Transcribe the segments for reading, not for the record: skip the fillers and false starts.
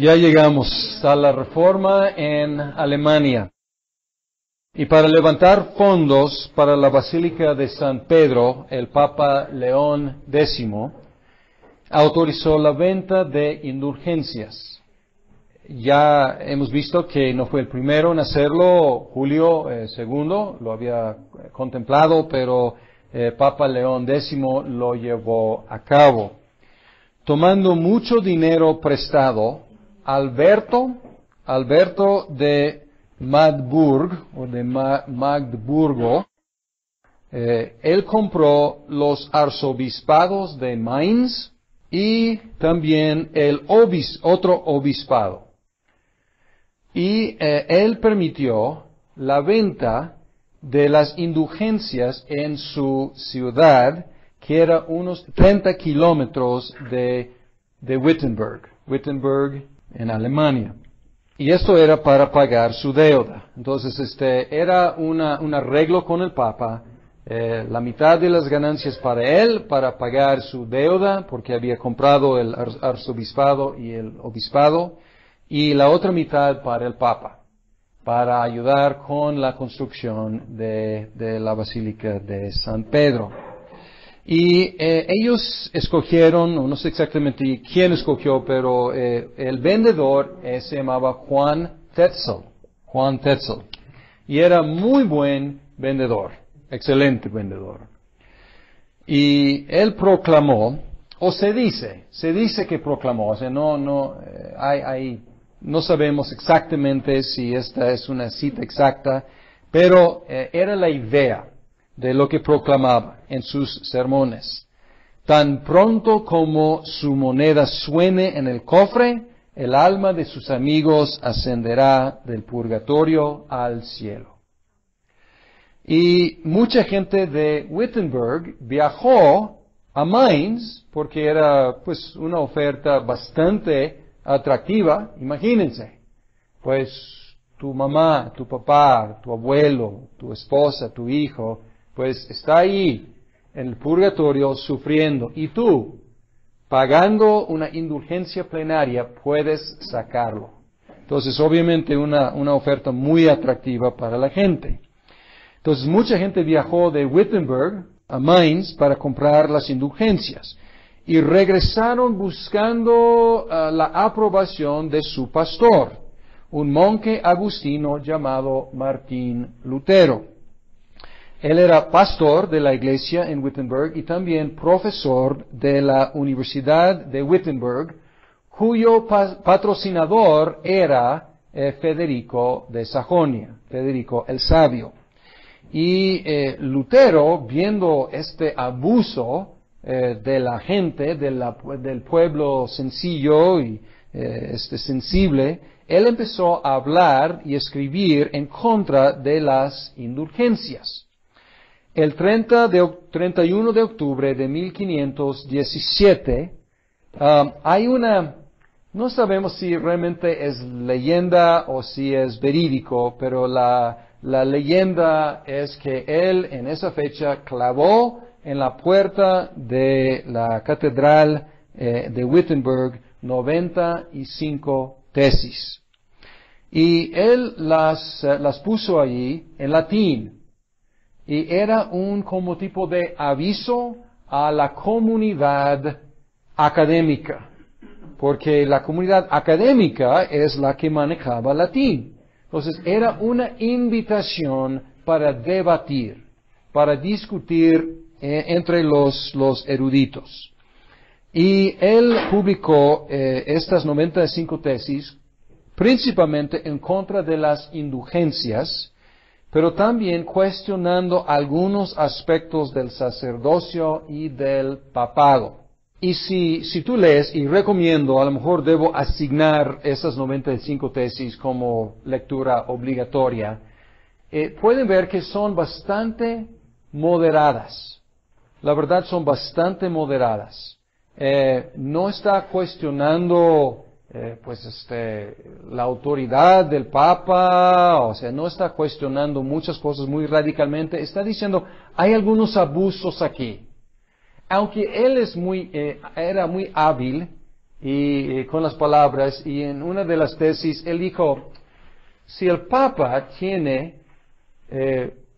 Ya llegamos a la Reforma en Alemania. Y para levantar fondos para la Basílica de San Pedro, el Papa León X autorizó la venta de indulgencias. Ya hemos visto que no fue el primero en hacerlo, Julio II lo había contemplado, pero Papa León X lo llevó a cabo. Tomando mucho dinero prestado, Alberto de Magdeburgo, él compró los arzobispados de Mainz y también el otro obispado. Y él permitió la venta de las indulgencias en su ciudad, que era unos 30 kilómetros de Wittenberg en Alemania. Y esto era para pagar su deuda. Entonces, era un arreglo con el Papa, la mitad de las ganancias para él, para pagar su deuda, porque había comprado el arzobispado y el obispado, y la otra mitad para el Papa, para ayudar con la construcción de la Basílica de San Pedro. Y ellos escogieron, no sé exactamente quién escogió, pero el vendedor se llamaba Juan Tetzel. Y era muy buen vendedor, excelente vendedor. Y él proclamó, o se dice que proclamó, o sea, no sabemos exactamente si esta es una cita exacta, pero era la idea de lo que proclamaba en sus sermones. Tan pronto como su moneda suene en el cofre, el alma de sus amigos ascenderá del purgatorio al cielo. Y mucha gente de Wittenberg viajó a Mainz porque era pues una oferta bastante atractiva. Imagínense, pues tu mamá, tu papá, tu abuelo, tu esposa, tu hijo, pues está ahí en el purgatorio sufriendo, y tú, pagando una indulgencia plenaria, puedes sacarlo. Entonces, obviamente, una oferta muy atractiva para la gente. Entonces, mucha gente viajó de Wittenberg a Mainz para comprar las indulgencias, y regresaron buscando la aprobación de su pastor, un monje agustino llamado Martín Lutero. Él era pastor de la iglesia en Wittenberg y también profesor de la Universidad de Wittenberg, cuyo patrocinador era Federico de Sajonia, Federico el Sabio. Y Lutero, viendo este abuso de la gente, del pueblo sencillo y sensible, él empezó a hablar y escribir en contra de las indulgencias. El 31 de octubre de 1517, no sabemos si realmente es leyenda o si es verídico, pero la leyenda es que él en esa fecha clavó en la puerta de la catedral de Wittenberg 95 tesis. Y él las puso allí en latín. Y era como tipo de aviso a la comunidad académica, porque la comunidad académica es la que manejaba latín. Entonces era una invitación para debatir, para discutir entre los eruditos. Y él publicó estas 95 tesis, principalmente en contra de las indulgencias, pero también cuestionando algunos aspectos del sacerdocio y del papado. Y si tú lees, y recomiendo, a lo mejor debo asignar esas 95 tesis como lectura obligatoria, pueden ver que son bastante moderadas. La verdad, son bastante moderadas. No está cuestionando la autoridad del Papa, o sea, no está cuestionando muchas cosas muy radicalmente, está diciendo, hay algunos abusos aquí. Aunque él era muy hábil y con las palabras, y en una de las tesis él dijo, si el Papa tiene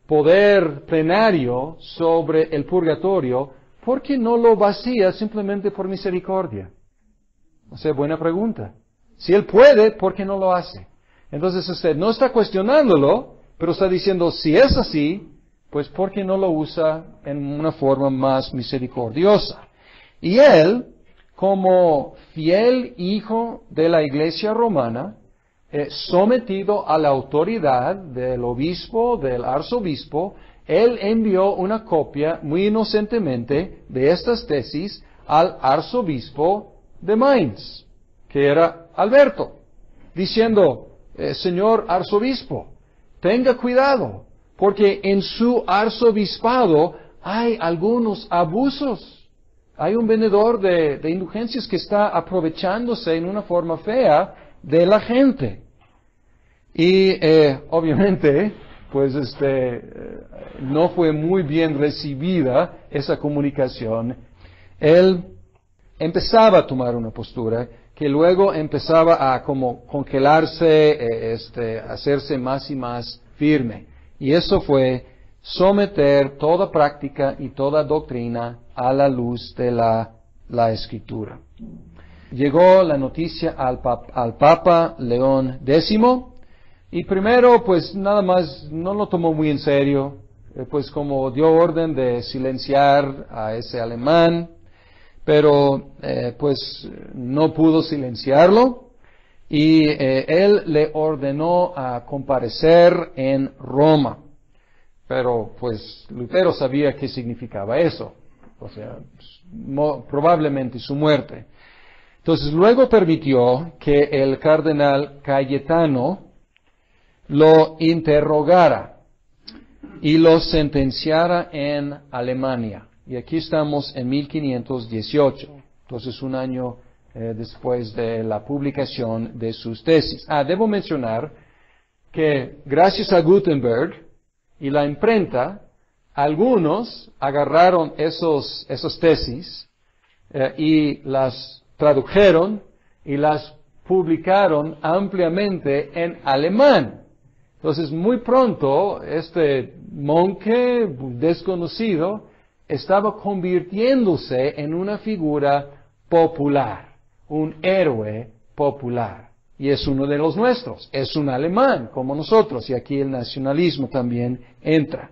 poder plenario sobre el purgatorio, ¿por qué no lo vacía simplemente por misericordia? O sea, buena pregunta. Si él puede, ¿por qué no lo hace? Entonces usted no está cuestionándolo, pero está diciendo, si es así, pues ¿por qué no lo usa en una forma más misericordiosa? Y él, como fiel hijo de la Iglesia romana, sometido a la autoridad del obispo, del arzobispo, él envió una copia muy inocentemente de estas tesis al arzobispo de Mainz, que era Alberto, diciendo, señor arzobispo, tenga cuidado, porque en su arzobispado hay algunos abusos. Hay un vendedor de indulgencias que está aprovechándose en una forma fea de la gente. Y obviamente, pues no fue muy bien recibida esa comunicación. Él empezaba a tomar una postura que luego empezaba a como congelarse, hacerse más y más firme. Y eso fue someter toda práctica y toda doctrina a la luz de la Escritura. Llegó la noticia al Papa León X, y primero, pues nada más no lo tomó muy en serio, pues como dio orden de silenciar a ese alemán, pero pues no pudo silenciarlo, y él le ordenó a comparecer en Roma. Pero pues Lutero sabía qué significaba eso, o sea, probablemente su muerte. Entonces luego permitió que el cardenal Cayetano lo interrogara y lo sentenciara en Alemania. Y aquí estamos en 1518, entonces un año después de la publicación de sus tesis. Debo mencionar que gracias a Gutenberg y la imprenta, algunos agarraron esas tesis y las tradujeron y las publicaron ampliamente en alemán. Entonces, muy pronto, este monje desconocido estaba convirtiéndose en una figura popular, un héroe popular. Y es uno de los nuestros, es un alemán como nosotros, y aquí el nacionalismo también entra.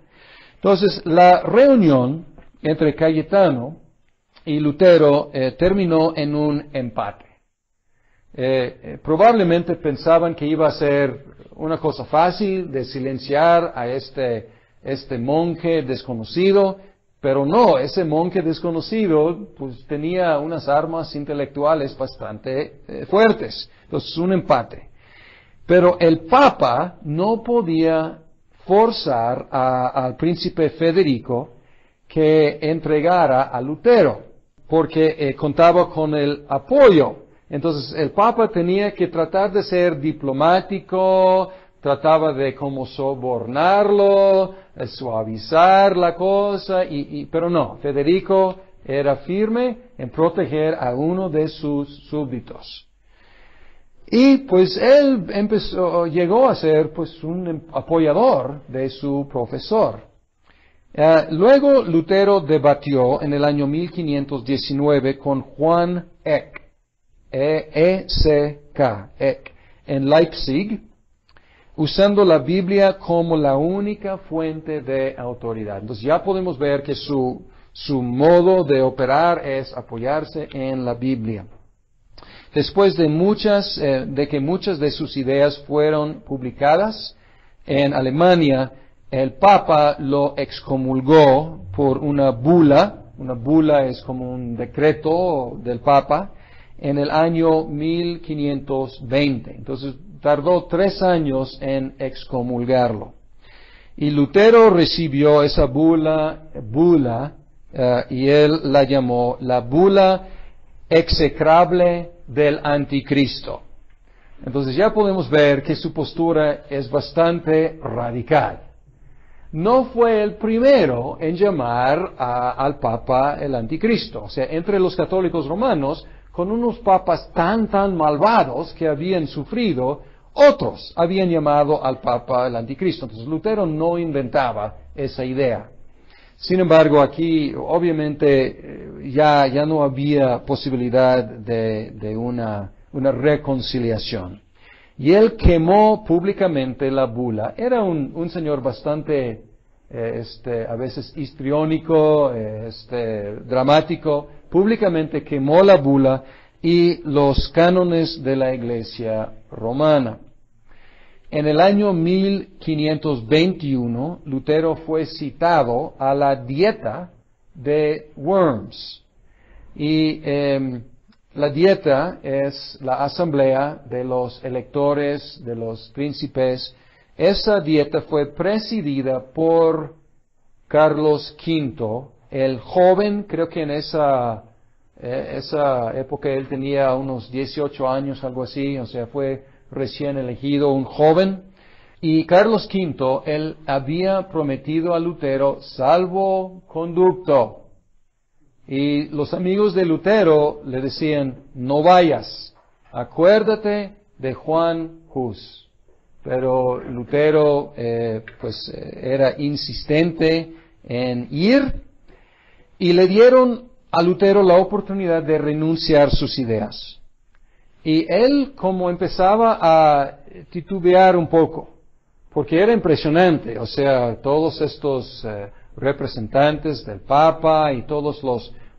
Entonces, la reunión entre Cayetano y Lutero terminó en un empate. Probablemente pensaban que iba a ser una cosa fácil de silenciar a este monje desconocido, pero no, ese monje desconocido pues tenía unas armas intelectuales bastante fuertes. Entonces, un empate. Pero el Papa no podía forzar al príncipe Federico que entregara a Lutero, porque contaba con el apoyo. Entonces, el Papa tenía que tratar de ser diplomático, trataba de como sobornarlo, suavizar la cosa, pero no, Federico era firme en proteger a uno de sus súbditos. Y pues él llegó a ser pues un apoyador de su profesor. Luego Lutero debatió en el año 1519 con Juan Eck, E-C-K, Eck, en Leipzig, usando la Biblia como la única fuente de autoridad. Entonces ya podemos ver que su modo de operar es apoyarse en la Biblia. Después de que muchas de sus ideas fueron publicadas en Alemania, el Papa lo excomulgó por una bula. Una bula es como un decreto del Papa en el año 1520. Entonces tardó 3 años en excomulgarlo. Y Lutero recibió esa bula y él la llamó la bula execrable del anticristo. Entonces ya podemos ver que su postura es bastante radical. No fue el primero en llamar al Papa el anticristo. O sea, entre los católicos romanos con unos papas tan malvados que habían sufrido, otros habían llamado al Papa el Anticristo. Entonces Lutero no inventaba esa idea. Sin embargo, aquí obviamente ya no había posibilidad de una reconciliación. Y él quemó públicamente la bula. Era un señor bastante, a veces histriónico, dramático. Públicamente quemó la bula y los cánones de la Iglesia romana. En el año 1521, Lutero fue citado a la dieta de Worms. Y la dieta es la asamblea de los electores, de los príncipes. Esa dieta fue presidida por Carlos V, el joven. Creo que en esa época él tenía unos 18 años, algo así, o sea, fue recién elegido, un joven. Y Carlos V, él había prometido a Lutero salvoconducto. Y los amigos de Lutero le decían, no vayas, acuérdate de Juan Hus. Pero Lutero, era insistente en ir, y le dieron a Lutero la oportunidad de renunciar sus ideas. Y él como empezaba a titubear un poco, porque era impresionante, o sea, todos estos representantes del Papa y todos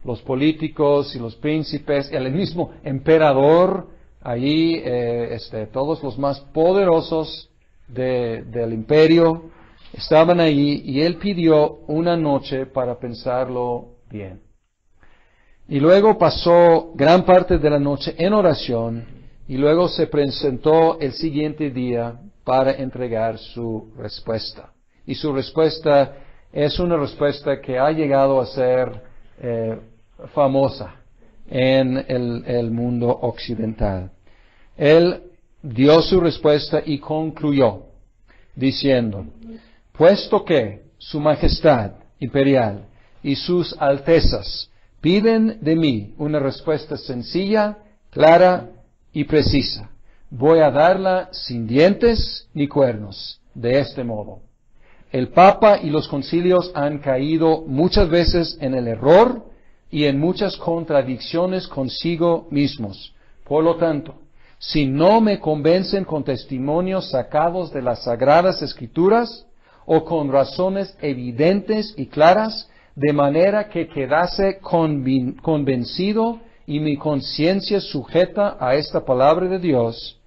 los políticos y los príncipes, el mismo emperador, allí, todos los más poderosos del imperio estaban allí, y él pidió una noche para pensarlo bien. Y luego pasó gran parte de la noche en oración, y luego se presentó el siguiente día para entregar su respuesta. Y su respuesta es una respuesta que ha llegado a ser famosa en el mundo occidental. Él dio su respuesta y concluyó diciendo, puesto que Su Majestad Imperial y sus Altezas piden de mí una respuesta sencilla, clara y precisa, voy a darla sin dientes ni cuernos, de este modo. El Papa y los concilios han caído muchas veces en el error y en muchas contradicciones consigo mismos. Por lo tanto, si no me convencen con testimonios sacados de las Sagradas Escrituras o con razones evidentes y claras, de manera que quedase convencido y mi conciencia sujeta a esta palabra de Dios,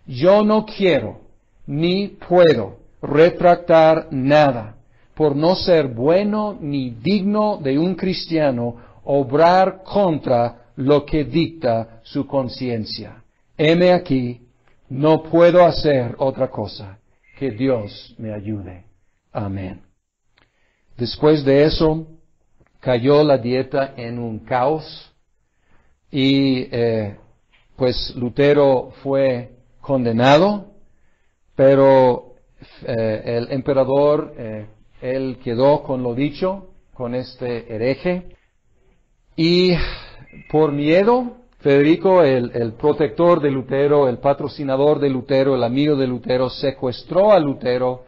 yo no quiero ni puedo retractar nada, por no ser bueno ni digno de un cristiano obrar contra lo que dicta su conciencia. Heme aquí, no puedo hacer otra cosa, que Dios me ayude. Amén. Después de eso, cayó la dieta en un caos y Lutero fue condenado, pero el emperador, él quedó con lo dicho, con este hereje, y por miedo, Federico, el protector de Lutero, el patrocinador de Lutero, el amigo de Lutero, secuestró a Lutero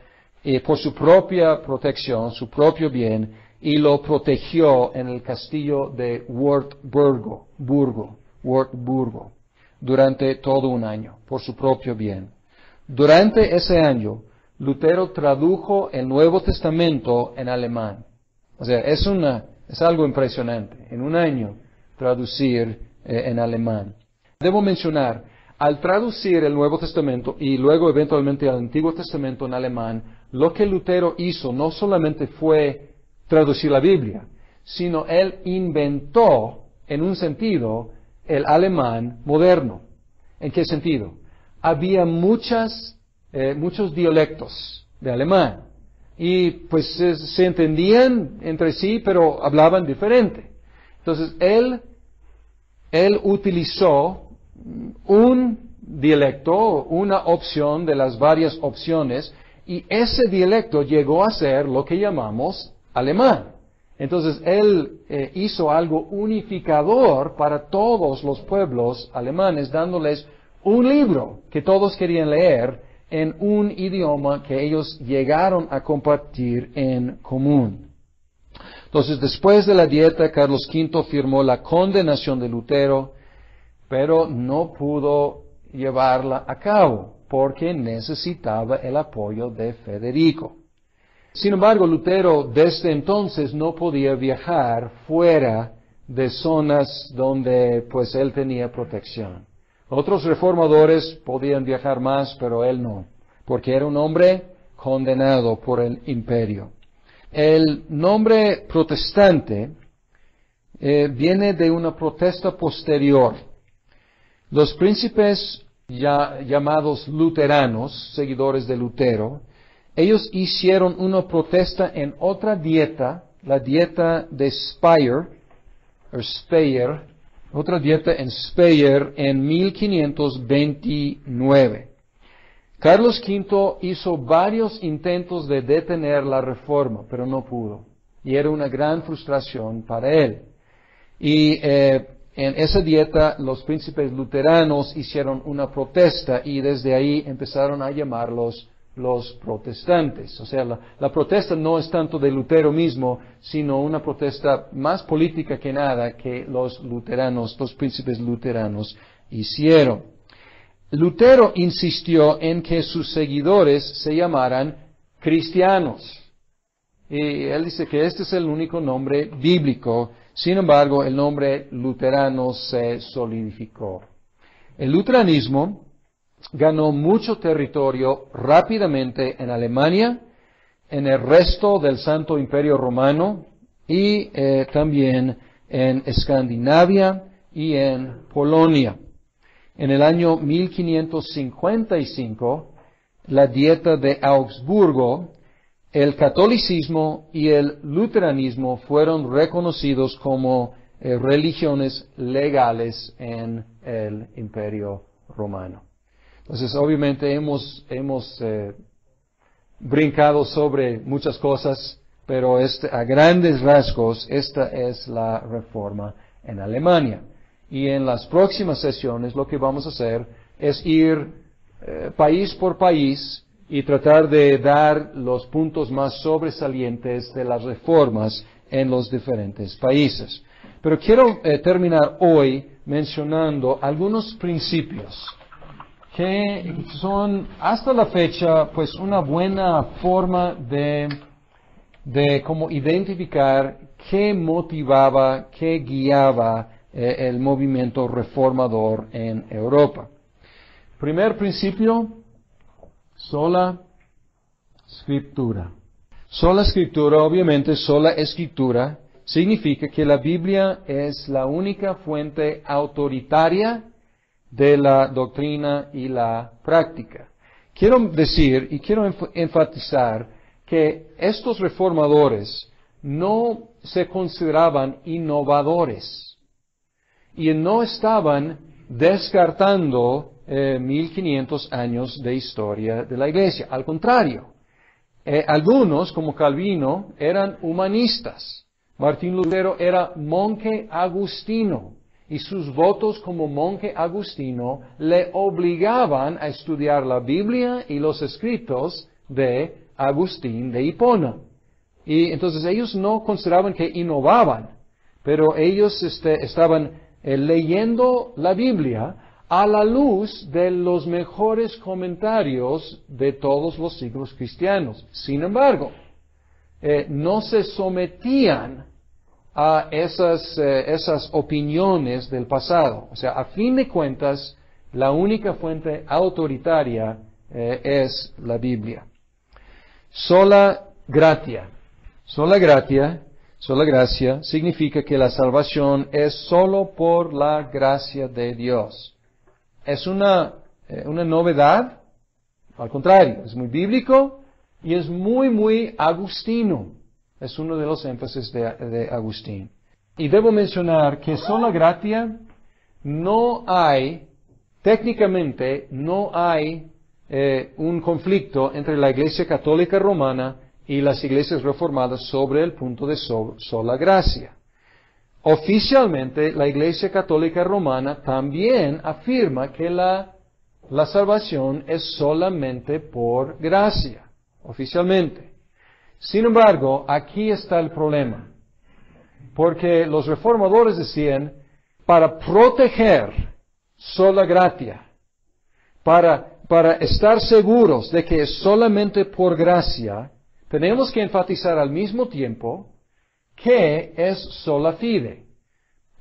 por su propia protección, su propio bien, y lo protegió en el castillo de Wartburgo, durante todo un año, por su propio bien. Durante ese año, Lutero tradujo el Nuevo Testamento en alemán. O sea, es algo impresionante, en un año traducir en alemán. Debo mencionar, al traducir el Nuevo Testamento y luego eventualmente el Antiguo Testamento en alemán, lo que Lutero hizo no solamente fue traducir la Biblia, sino él inventó, en un sentido, el alemán moderno. ¿En qué sentido? Había muchos dialectos de alemán y pues se entendían entre sí, pero hablaban diferente. Entonces él utilizó un dialecto, una opción de las varias opciones, y ese dialecto llegó a ser lo que llamamos alemán. Entonces él hizo algo unificador para todos los pueblos alemanes, dándoles un libro que todos querían leer en un idioma que ellos llegaron a compartir en común. Entonces, después de la dieta, Carlos V firmó la condenación de Lutero, pero no pudo llevarla a cabo porque necesitaba el apoyo de Federico. Sin embargo, Lutero desde entonces no podía viajar fuera de zonas donde pues él tenía protección. Otros reformadores podían viajar más, pero él no, porque era un hombre condenado por el imperio. El nombre protestante viene de una protesta posterior. Los príncipes llamados luteranos, seguidores de Lutero, ellos hicieron una protesta en otra dieta, la dieta de Speyer, otra dieta en Speyer en 1529. Carlos V hizo varios intentos de detener la reforma, pero no pudo. Y era una gran frustración para él. Y en esa dieta los príncipes luteranos hicieron una protesta y desde ahí empezaron a llamarlos los protestantes. O sea, la protesta no es tanto de Lutero mismo, sino una protesta más política que nada que los príncipes luteranos hicieron. Lutero insistió en que sus seguidores se llamaran cristianos. Y él dice que este es el único nombre bíblico. Sin embargo, el nombre luterano se solidificó. El luteranismo ganó mucho territorio rápidamente en Alemania, en el resto del Santo Imperio Romano y también en Escandinavia y en Polonia. En el año 1555, la dieta de Augsburgo, el catolicismo y el luteranismo fueron reconocidos como religiones legales en el Imperio Romano. Entonces, obviamente hemos brincado sobre muchas cosas, pero a grandes rasgos, esta es la reforma en Alemania. Y en las próximas sesiones lo que vamos a hacer es ir país por país y tratar de dar los puntos más sobresalientes de las reformas en los diferentes países. Pero quiero terminar hoy mencionando algunos principios que son hasta la fecha pues una buena forma de cómo identificar qué motivaba, qué guiaba el movimiento reformador en Europa. Primer principio, sola escritura. Sola escritura, obviamente, sola escritura significa que la Biblia es la única fuente autoritaria de la doctrina y la práctica. Quiero decir y quiero enfatizar que estos reformadores no se consideraban innovadores y no estaban descartando 1500 años de historia de la Iglesia. Al contrario, algunos, como Calvino, eran humanistas. Martín Lutero era monje agustino y sus votos como monje agustino le obligaban a estudiar la Biblia y los escritos de Agustín de Hipona. Y entonces ellos no consideraban que innovaban, pero ellos estaban leyendo la Biblia a la luz de los mejores comentarios de todos los siglos cristianos. Sin embargo, no se sometían a esas opiniones del pasado. O sea, a fin de cuentas, la única fuente autoritaria es la Biblia. Sola gratia. Sola gratia significa que la salvación es solo por la gracia de Dios. ¿Es una novedad? Al contrario, es muy bíblico y es muy agustino. Es uno de los énfasis de Agustín. Y debo mencionar que sola gratia técnicamente no hay un conflicto entre la Iglesia Católica Romana y las iglesias reformadas sobre el punto de sola gracia. Oficialmente, la Iglesia Católica Romana también afirma que la salvación es solamente por gracia, oficialmente. Sin embargo, aquí está el problema, porque los reformadores decían, para proteger sola gratia, para estar seguros de que es solamente por gracia, tenemos que enfatizar al mismo tiempo que es sola fide,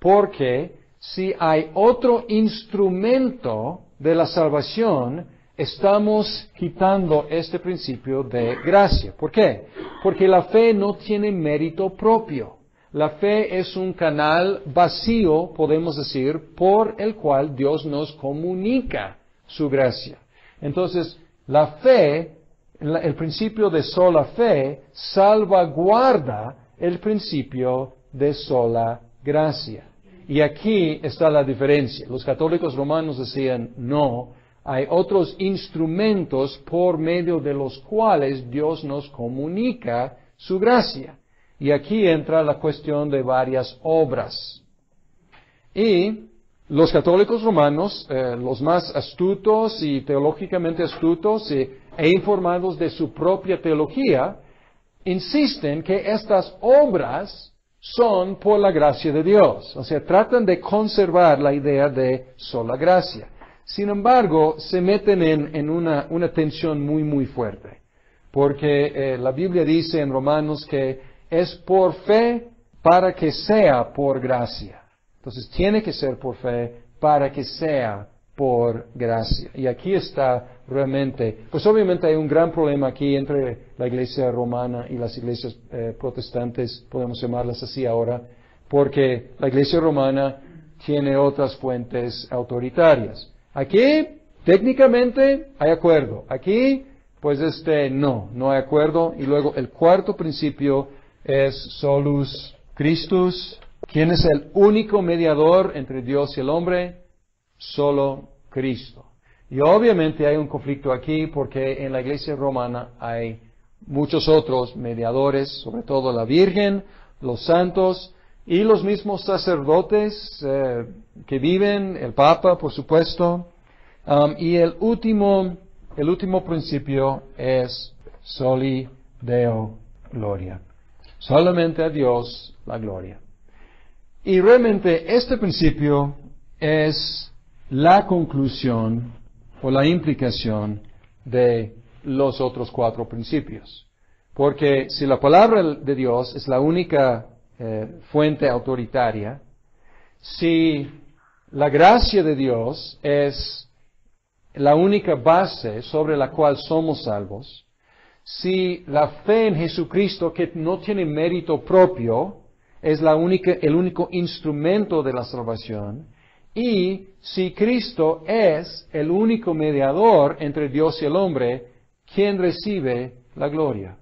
porque si hay otro instrumento de la salvación, estamos quitando este principio de gracia. ¿Por qué? Porque la fe no tiene mérito propio. La fe es un canal vacío, podemos decir, por el cual Dios nos comunica su gracia. Entonces, la fe, el principio de sola fe, salvaguarda el principio de sola gracia. Y aquí está la diferencia. Los católicos romanos decían, no, hay otros instrumentos por medio de los cuales Dios nos comunica su gracia. Y aquí entra la cuestión de varias obras. Y los católicos romanos, los más astutos y teológicamente astutos e informados de su propia teología, insisten que estas obras son por la gracia de Dios. O sea, tratan de conservar la idea de sola gracia. Sin embargo, se meten en una tensión muy, muy fuerte. Porque la Biblia dice en Romanos que es por fe para que sea por gracia. Entonces, tiene que ser por fe para que sea por gracia. Y aquí está realmente, pues obviamente hay un gran problema aquí entre la iglesia romana y las iglesias protestantes, podemos llamarlas así ahora, porque la iglesia romana tiene otras fuentes autoritarias. Aquí, técnicamente, hay acuerdo. Aquí, pues no hay acuerdo. Y luego el cuarto principio es solus Christus. ¿Quién es el único mediador entre Dios y el hombre? Solo Cristo. Y obviamente hay un conflicto aquí porque en la iglesia romana hay muchos otros mediadores, sobre todo la Virgen, los santos y los mismos sacerdotes que viven, el Papa, por supuesto. Y el último principio es soli Deo gloria. Solamente a Dios la gloria. Y realmente este principio es la conclusión o la implicación de los otros cuatro principios. Porque si la palabra de Dios es la única fuente autoritaria, si la gracia de Dios es la única base sobre la cual somos salvos, si la fe en Jesucristo, que no tiene mérito propio, es el único instrumento de la salvación, y si Cristo es el único mediador entre Dios y el hombre, ¿quién recibe la gloria?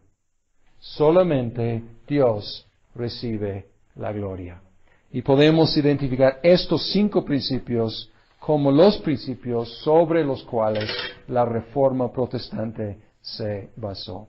Solamente Dios recibe la gloria. Y podemos identificar estos 5 principios como los principios sobre los cuales la Reforma Protestante se basó.